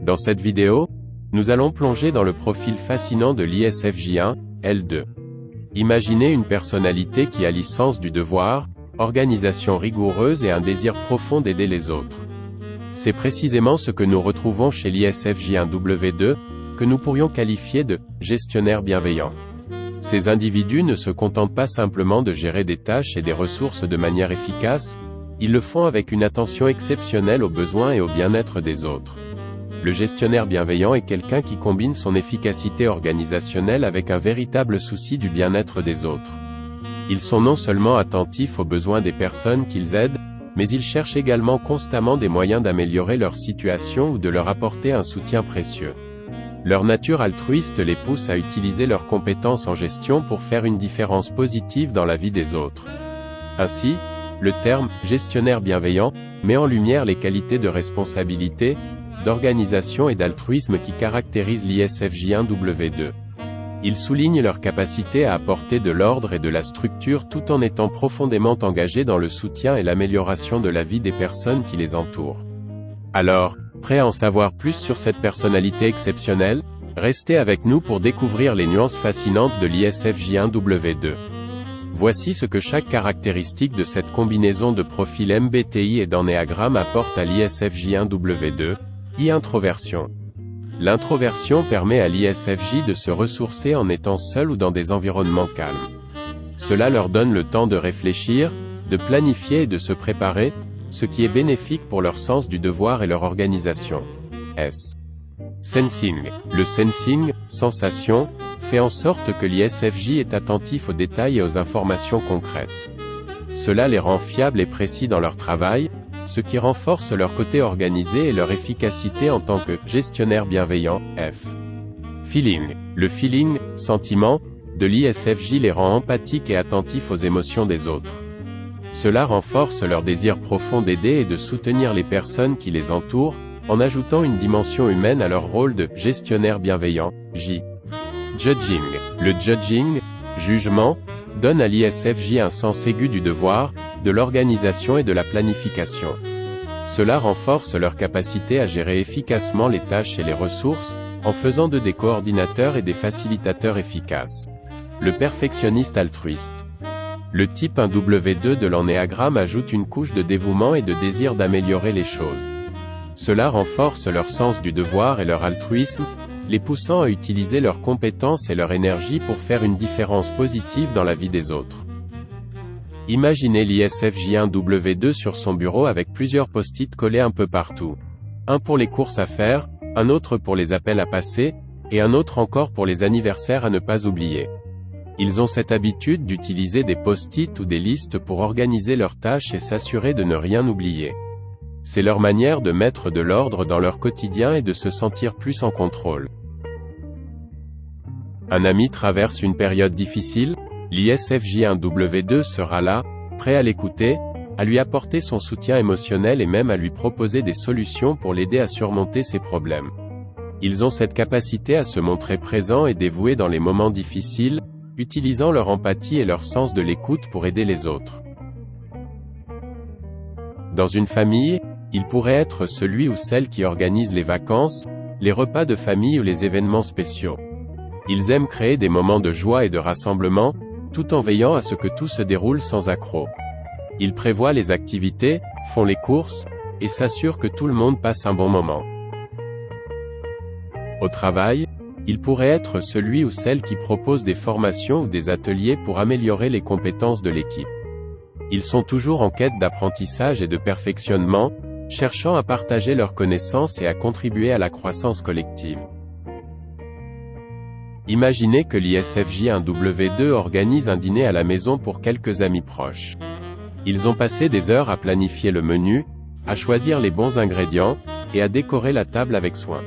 Dans cette vidéo, nous allons plonger dans le profil fascinant de l'ISFJ1, L2. Imaginez une personnalité qui allie sens du devoir, organisation rigoureuse et un désir profond d'aider les autres. C'est précisément ce que nous retrouvons chez l'ISFJ1W2, que nous pourrions qualifier de « gestionnaire bienveillant ». Ces individus ne se contentent pas simplement de gérer des tâches et des ressources de manière efficace, ils le font avec une attention exceptionnelle aux besoins et au bien-être des autres. Le gestionnaire bienveillant est quelqu'un qui combine son efficacité organisationnelle avec un véritable souci du bien-être des autres. Ils sont non seulement attentifs aux besoins des personnes qu'ils aident, mais ils cherchent également constamment des moyens d'améliorer leur situation ou de leur apporter un soutien précieux. Leur nature altruiste les pousse à utiliser leurs compétences en gestion pour faire une différence positive dans la vie des autres. Ainsi, le terme « gestionnaire bienveillant » met en lumière les qualités de responsabilité, d'organisation et d'altruisme qui caractérisent l'ISFJ1W2. Ils soulignent leur capacité à apporter de l'ordre et de la structure tout en étant profondément engagés dans le soutien et l'amélioration de la vie des personnes qui les entourent. Alors, prêt à en savoir plus sur cette personnalité exceptionnelle? Restez avec nous pour découvrir les nuances fascinantes de l'ISFJ1W2. Voici ce que chaque caractéristique de cette combinaison de profils MBTI et d'ennéagramme apporte à l'ISFJ1W2. Introversion. L'introversion permet à l'ISFJ de se ressourcer en étant seul ou dans des environnements calmes. Cela leur donne le temps de réfléchir, de planifier et de se préparer, ce qui est bénéfique pour leur sens du devoir et leur organisation. Sensing. Le sensing, sensation, fait en sorte que l'ISFJ est attentif aux détails et aux informations concrètes. Cela les rend fiables et précis dans leur travail, ce qui renforce leur côté organisé et leur efficacité en tant que gestionnaire bienveillant. Feeling. Le feeling, sentiment, de l'ISFJ les rend empathiques et attentifs aux émotions des autres. Cela renforce leur désir profond d'aider et de soutenir les personnes qui les entourent, en ajoutant une dimension humaine à leur rôle de gestionnaire bienveillant. Judging. Le judging, jugement, donne à l'ISFJ un sens aigu du devoir, de l'organisation et de la planification. Cela renforce leur capacité à gérer efficacement les tâches et les ressources, en faisant d'eux des coordinateurs et des facilitateurs efficaces. Le perfectionniste altruiste. Le type 1W2 de l'ennéagramme ajoute une couche de dévouement et de désir d'améliorer les choses. Cela renforce leur sens du devoir et leur altruisme, les poussant à utiliser leurs compétences et leur énergie pour faire une différence positive dans la vie des autres. Imaginez l'ISFJ1W2 sur son bureau avec plusieurs post-it collés un peu partout. Un pour les courses à faire, un autre pour les appels à passer, et un autre encore pour les anniversaires à ne pas oublier. Ils ont cette habitude d'utiliser des post-it ou des listes pour organiser leurs tâches et s'assurer de ne rien oublier. C'est leur manière de mettre de l'ordre dans leur quotidien et de se sentir plus en contrôle. Un ami traverse une période difficile, l'ISFJ1W2 sera là, prêt à l'écouter, à lui apporter son soutien émotionnel et même à lui proposer des solutions pour l'aider à surmonter ses problèmes. Ils ont cette capacité à se montrer présents et dévoués dans les moments difficiles, utilisant leur empathie et leur sens de l'écoute pour aider les autres. Dans une famille, il pourrait être celui ou celle qui organise les vacances, les repas de famille ou les événements spéciaux. Ils aiment créer des moments de joie et de rassemblement, tout en veillant à ce que tout se déroule sans accroc. Ils prévoient les activités, font les courses, et s'assurent que tout le monde passe un bon moment. Au travail, il pourrait être celui ou celle qui propose des formations ou des ateliers pour améliorer les compétences de l'équipe. Ils sont toujours en quête d'apprentissage et de perfectionnement, cherchant à partager leurs connaissances et à contribuer à la croissance collective. Imaginez que l'ISFJ1W2 organise un dîner à la maison pour quelques amis proches. Ils ont passé des heures à planifier le menu, à choisir les bons ingrédients, et à décorer la table avec soin.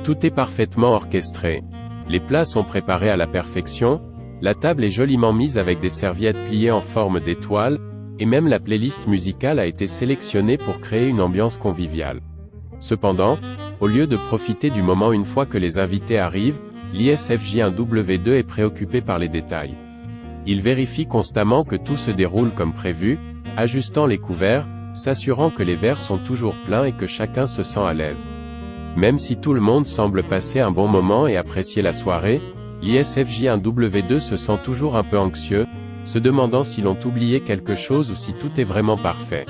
Tout est parfaitement orchestré. Les plats sont préparés à la perfection, la table est joliment mise avec des serviettes pliées en forme d'étoile, et même la playlist musicale a été sélectionnée pour créer une ambiance conviviale. Cependant, au lieu de profiter du moment une fois que les invités arrivent, l'ISFJ1W2 est préoccupé par les détails. Ils vérifient constamment que tout se déroule comme prévu, ajustant les couverts, s'assurant que les verres sont toujours pleins et que chacun se sent à l'aise. Même si tout le monde semble passer un bon moment et apprécier la soirée, l'ISFJ1W2 se sent toujours un peu anxieux, se demandant s'ils ont oublié quelque chose ou si tout est vraiment parfait.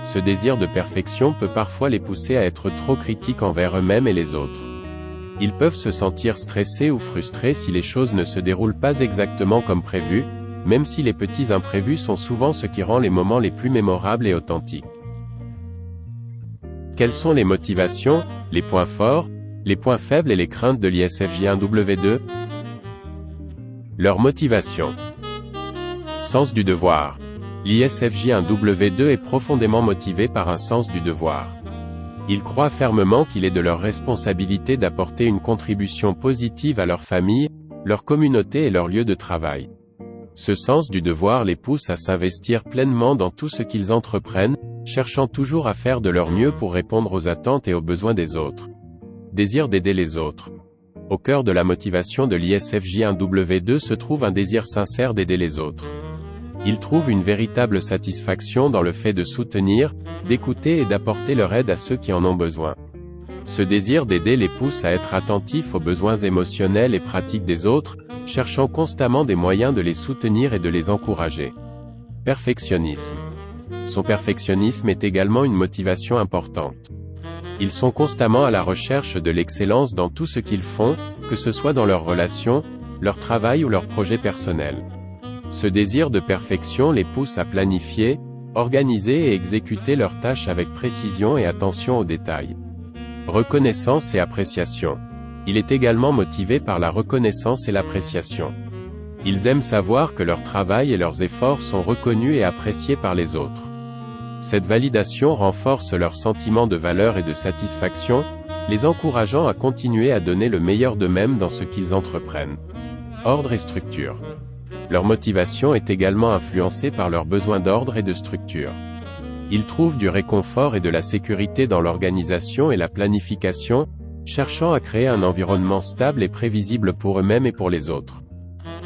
Ce désir de perfection peut parfois les pousser à être trop critiques envers eux-mêmes et les autres. Ils peuvent se sentir stressés ou frustrés si les choses ne se déroulent pas exactement comme prévu, même si les petits imprévus sont souvent ce qui rend les moments les plus mémorables et authentiques. Quelles sont les motivations, les points forts, les points faibles et les craintes de l'ISFJ1W2? Leur motivation. Sens du devoir. L'ISFJ1W2 est profondément motivé par un sens du devoir. Ils croient fermement qu'il est de leur responsabilité d'apporter une contribution positive à leur famille, leur communauté et leur lieu de travail. Ce sens du devoir les pousse à s'investir pleinement dans tout ce qu'ils entreprennent, cherchant toujours à faire de leur mieux pour répondre aux attentes et aux besoins des autres. Désir d'aider les autres. Au cœur de la motivation de l'ISFJ1W2 se trouve un désir sincère d'aider les autres. Ils trouvent une véritable satisfaction dans le fait de soutenir, d'écouter et d'apporter leur aide à ceux qui en ont besoin. Ce désir d'aider les pousse à être attentifs aux besoins émotionnels et pratiques des autres, cherchant constamment des moyens de les soutenir et de les encourager. Perfectionnisme. Son perfectionnisme est également une motivation importante. Ils sont constamment à la recherche de l'excellence dans tout ce qu'ils font, que ce soit dans leurs relations, leur travail ou leurs projets personnels. Ce désir de perfection les pousse à planifier, organiser et exécuter leurs tâches avec précision et attention aux détails. Reconnaissance et appréciation. Il est également motivé par la reconnaissance et l'appréciation. Ils aiment savoir que leur travail et leurs efforts sont reconnus et appréciés par les autres. Cette validation renforce leur sentiment de valeur et de satisfaction, les encourageant à continuer à donner le meilleur d'eux-mêmes dans ce qu'ils entreprennent. Ordre et structure. Leur motivation est également influencée par leurs besoins d'ordre et de structure. Ils trouvent du réconfort et de la sécurité dans l'organisation et la planification, cherchant à créer un environnement stable et prévisible pour eux-mêmes et pour les autres.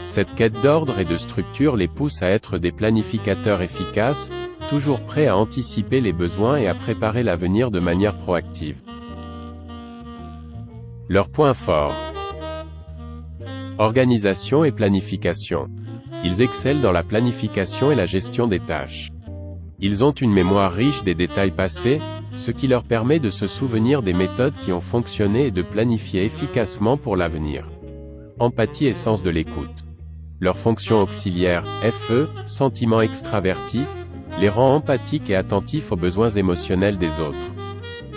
Cette quête d'ordre et de structure les pousse à être des planificateurs efficaces, toujours prêts à anticiper les besoins et à préparer l'avenir de manière proactive. Leurs points forts. Organisation et planification. Ils excellent dans la planification et la gestion des tâches. Ils ont une mémoire riche des détails passés, ce qui leur permet de se souvenir des méthodes qui ont fonctionné et de planifier efficacement pour l'avenir. Empathie et sens de l'écoute. Leur fonction auxiliaire, FE, sentiment extraverti, les rend empathiques et attentifs aux besoins émotionnels des autres.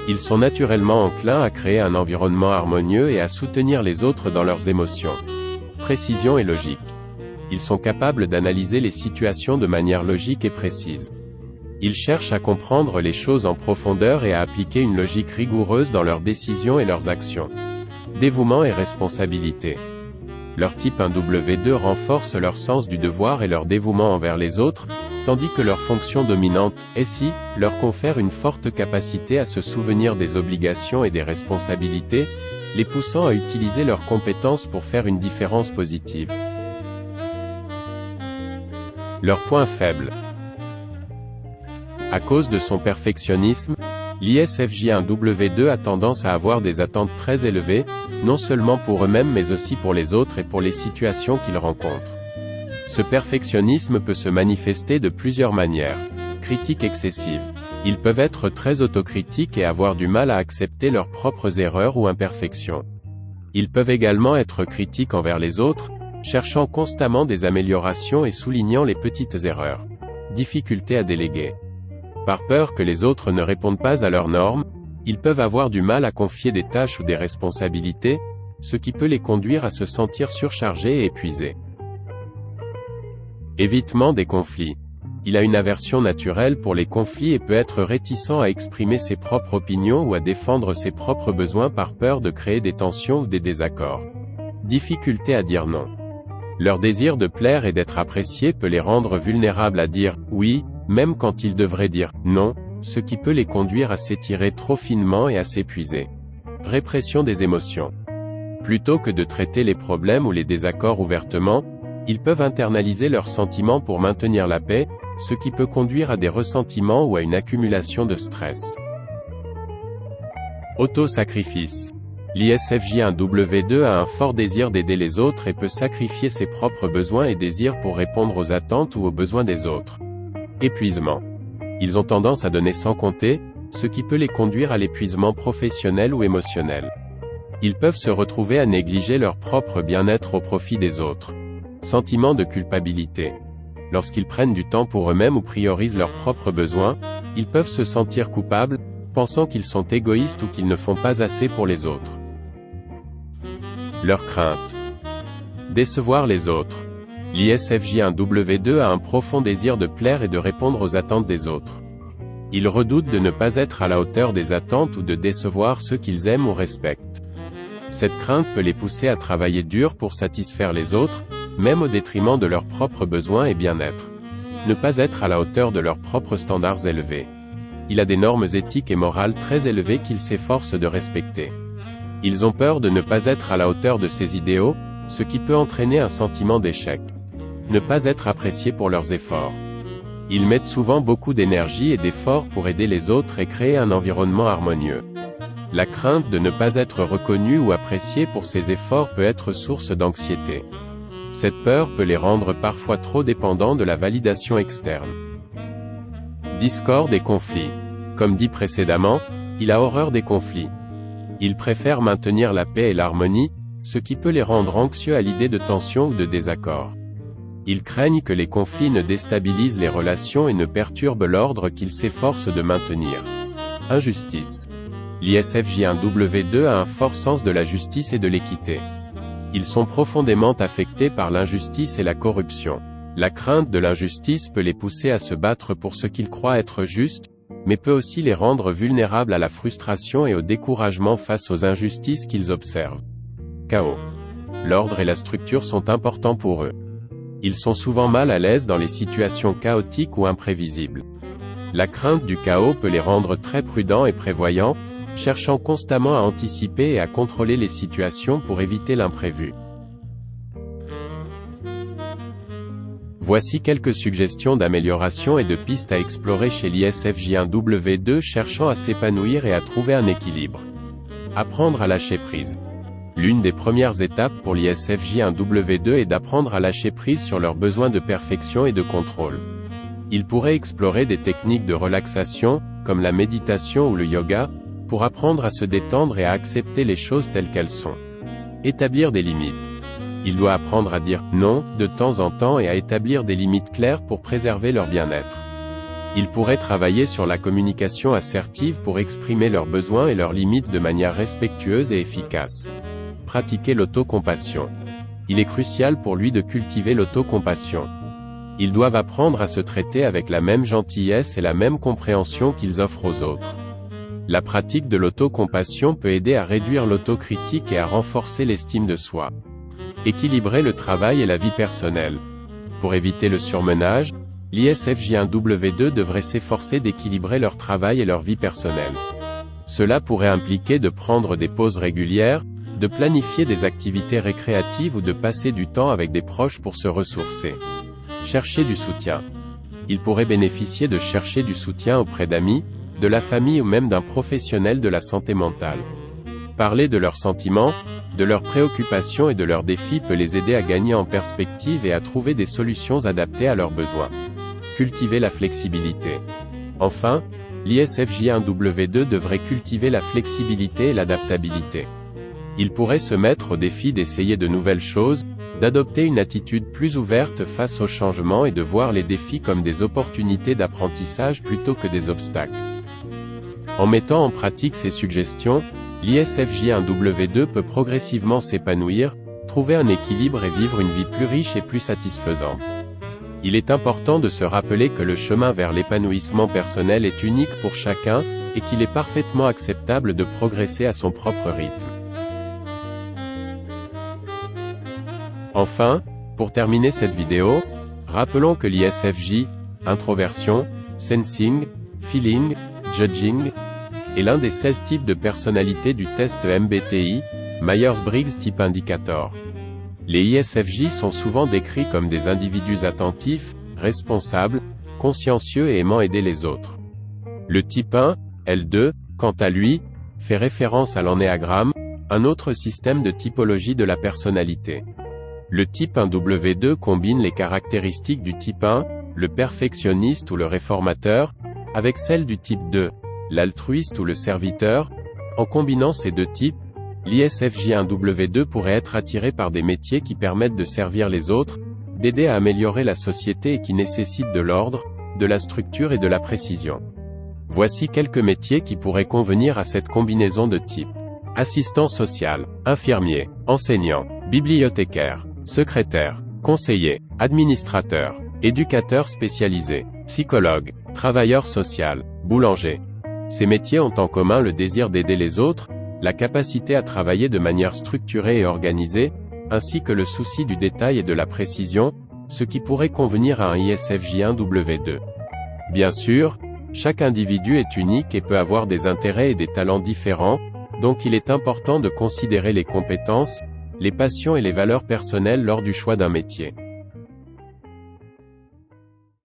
Ils sont naturellement enclins à créer un environnement harmonieux et à soutenir les autres dans leurs émotions. Précision et logique. Ils sont capables d'analyser les situations de manière logique et précise. Ils cherchent à comprendre les choses en profondeur et à appliquer une logique rigoureuse dans leurs décisions et leurs actions. Dévouement et responsabilité. Leur type 1W2 renforce leur sens du devoir et leur dévouement envers les autres, tandis que leur fonction dominante, SI, leur confère une forte capacité à se souvenir des obligations et des responsabilités, les poussant à utiliser leurs compétences pour faire une différence positive. Leurs points faibles. À cause de son perfectionnisme, l'ISFJ1W2 a tendance à avoir des attentes très élevées, non seulement pour eux-mêmes mais aussi pour les autres et pour les situations qu'ils rencontrent. Ce perfectionnisme peut se manifester de plusieurs manières. Critique excessive. Ils peuvent être très autocritiques et avoir du mal à accepter leurs propres erreurs ou imperfections. Ils peuvent également être critiques envers les autres, cherchant constamment des améliorations et soulignant les petites erreurs. Difficulté à déléguer. Par peur que les autres ne répondent pas à leurs normes, ils peuvent avoir du mal à confier des tâches ou des responsabilités, ce qui peut les conduire à se sentir surchargés et épuisés. Évitement des conflits. Il a une aversion naturelle pour les conflits et peut être réticent à exprimer ses propres opinions ou à défendre ses propres besoins par peur de créer des tensions ou des désaccords. Difficulté à dire non. Leur désir de plaire et d'être apprécié peut les rendre vulnérables à dire « oui », même quand ils devraient dire « non », ce qui peut les conduire à s'étirer trop finement et à s'épuiser. Répression des émotions. Plutôt que de traiter les problèmes ou les désaccords ouvertement, Ils peuvent internaliser leurs sentiments pour maintenir la paix, ce qui peut conduire à des ressentiments ou à une accumulation de stress. Auto-sacrifice. L'ISFJ1W2 a un fort désir d'aider les autres et peut sacrifier ses propres besoins et désirs pour répondre aux attentes ou aux besoins des autres. Épuisement. Ils ont tendance à donner sans compter, ce qui peut les conduire à l'épuisement professionnel ou émotionnel. Ils peuvent se retrouver à négliger leur propre bien-être au profit des autres. Sentiment de culpabilité. Lorsqu'ils prennent du temps pour eux-mêmes ou priorisent leurs propres besoins, ils peuvent se sentir coupables, pensant qu'ils sont égoïstes ou qu'ils ne font pas assez pour les autres. Leurs craintes. Décevoir les autres. L'ISFJ1W2 a un profond désir de plaire et de répondre aux attentes des autres. Ils redoutent de ne pas être à la hauteur des attentes ou de décevoir ceux qu'ils aiment ou respectent. Cette crainte peut les pousser à travailler dur pour satisfaire les autres, même au détriment de leurs propres besoins et bien-être. Ne pas être à la hauteur de leurs propres standards élevés. Il a des normes éthiques et morales très élevées qu'ils s'efforcent de respecter. Ils ont peur de ne pas être à la hauteur de ces idéaux, ce qui peut entraîner un sentiment d'échec. Ne pas être appréciés pour leurs efforts. Ils mettent souvent beaucoup d'énergie et d'efforts pour aider les autres et créer un environnement harmonieux. La crainte de ne pas être reconnu ou apprécié pour ces efforts peut être source d'anxiété. Cette peur peut les rendre parfois trop dépendants de la validation externe. Discorde et conflits. Comme dit précédemment, il a horreur des conflits. Il préfère maintenir la paix et l'harmonie, ce qui peut les rendre anxieux à l'idée de tension ou de désaccord. Ils craignent que les conflits ne déstabilisent les relations et ne perturbent l'ordre qu'ils s'efforcent de maintenir. Injustice. L'ISFJ1W2 a un fort sens de la justice et de l'équité. Ils sont profondément affectés par l'injustice et la corruption. La crainte de l'injustice peut les pousser à se battre pour ce qu'ils croient être juste, mais peut aussi les rendre vulnérables à la frustration et au découragement face aux injustices qu'ils observent. Chaos. L'ordre et la structure sont importants pour eux. Ils sont souvent mal à l'aise dans les situations chaotiques ou imprévisibles. La crainte du chaos peut les rendre très prudents et prévoyants, cherchant constamment à anticiper et à contrôler les situations pour éviter l'imprévu. Voici quelques suggestions d'amélioration et de pistes à explorer chez l'ISFJ1W2 cherchant à s'épanouir et à trouver un équilibre. Apprendre à lâcher prise. L'une des premières étapes pour l'ISFJ1W2 est d'apprendre à lâcher prise sur leurs besoins de perfection et de contrôle. Ils pourraient explorer des techniques de relaxation, comme la méditation ou le yoga, pour apprendre à se détendre et à accepter les choses telles qu'elles sont. Établir des limites. Il doit apprendre à dire « non » de temps en temps et à établir des limites claires pour préserver leur bien-être. Il pourrait travailler sur la communication assertive pour exprimer leurs besoins et leurs limites de manière respectueuse et efficace. Pratiquer l'autocompassion. Il est crucial pour lui de cultiver l'autocompassion. Ils doivent apprendre à se traiter avec la même gentillesse et la même compréhension qu'ils offrent aux autres. La pratique de l'autocompassion peut aider à réduire l'autocritique et à renforcer l'estime de soi. Équilibrer le travail et la vie personnelle. Pour éviter le surmenage, l'ISFJ1W2 devrait s'efforcer d'équilibrer leur travail et leur vie personnelle. Cela pourrait impliquer de prendre des pauses régulières, de planifier des activités récréatives ou de passer du temps avec des proches pour se ressourcer. Chercher du soutien. Ils pourraient bénéficier de chercher du soutien auprès d'amis, de la famille ou même d'un professionnel de la santé mentale. Parler de leurs sentiments, de leurs préoccupations et de leurs défis peut les aider à gagner en perspective et à trouver des solutions adaptées à leurs besoins. Cultiver la flexibilité. Enfin, l'ISFJ1W2 devrait cultiver la flexibilité et l'adaptabilité. Il pourrait se mettre au défi d'essayer de nouvelles choses, d'adopter une attitude plus ouverte face aux changements et de voir les défis comme des opportunités d'apprentissage plutôt que des obstacles. En mettant en pratique ces suggestions, l'ISFJ1W2 peut progressivement s'épanouir, trouver un équilibre et vivre une vie plus riche et plus satisfaisante. Il est important de se rappeler que le chemin vers l'épanouissement personnel est unique pour chacun, et qu'il est parfaitement acceptable de progresser à son propre rythme. Enfin, pour terminer cette vidéo, rappelons que l'ISFJ, introversion, sensing, feeling, judging, est l'un des 16 types de personnalité du test MBTI, Myers-Briggs Type Indicator. Les ISFJ sont souvent décrits comme des individus attentifs, responsables, consciencieux et aimant aider les autres. Le type 1, L2, quant à lui, fait référence à l'ennéagramme, un autre système de typologie de la personnalité. Le type 1 W2 combine les caractéristiques du type 1, le perfectionniste ou le réformateur, avec celles du type 2, l'altruiste ou le serviteur. En combinant ces deux types, l'ISFJ1W2 pourrait être attiré par des métiers qui permettent de servir les autres, d'aider à améliorer la société et qui nécessitent de l'ordre, de la structure et de la précision. Voici quelques métiers qui pourraient convenir à cette combinaison de types. Assistant social, infirmier, enseignant, bibliothécaire, secrétaire, conseiller, administrateur, éducateur spécialisé, psychologue, travailleur social, boulanger. Ces métiers ont en commun le désir d'aider les autres, la capacité à travailler de manière structurée et organisée, ainsi que le souci du détail et de la précision, ce qui pourrait convenir à un ISFJ1W2. Bien sûr, chaque individu est unique et peut avoir des intérêts et des talents différents, donc il est important de considérer les compétences, les passions et les valeurs personnelles lors du choix d'un métier.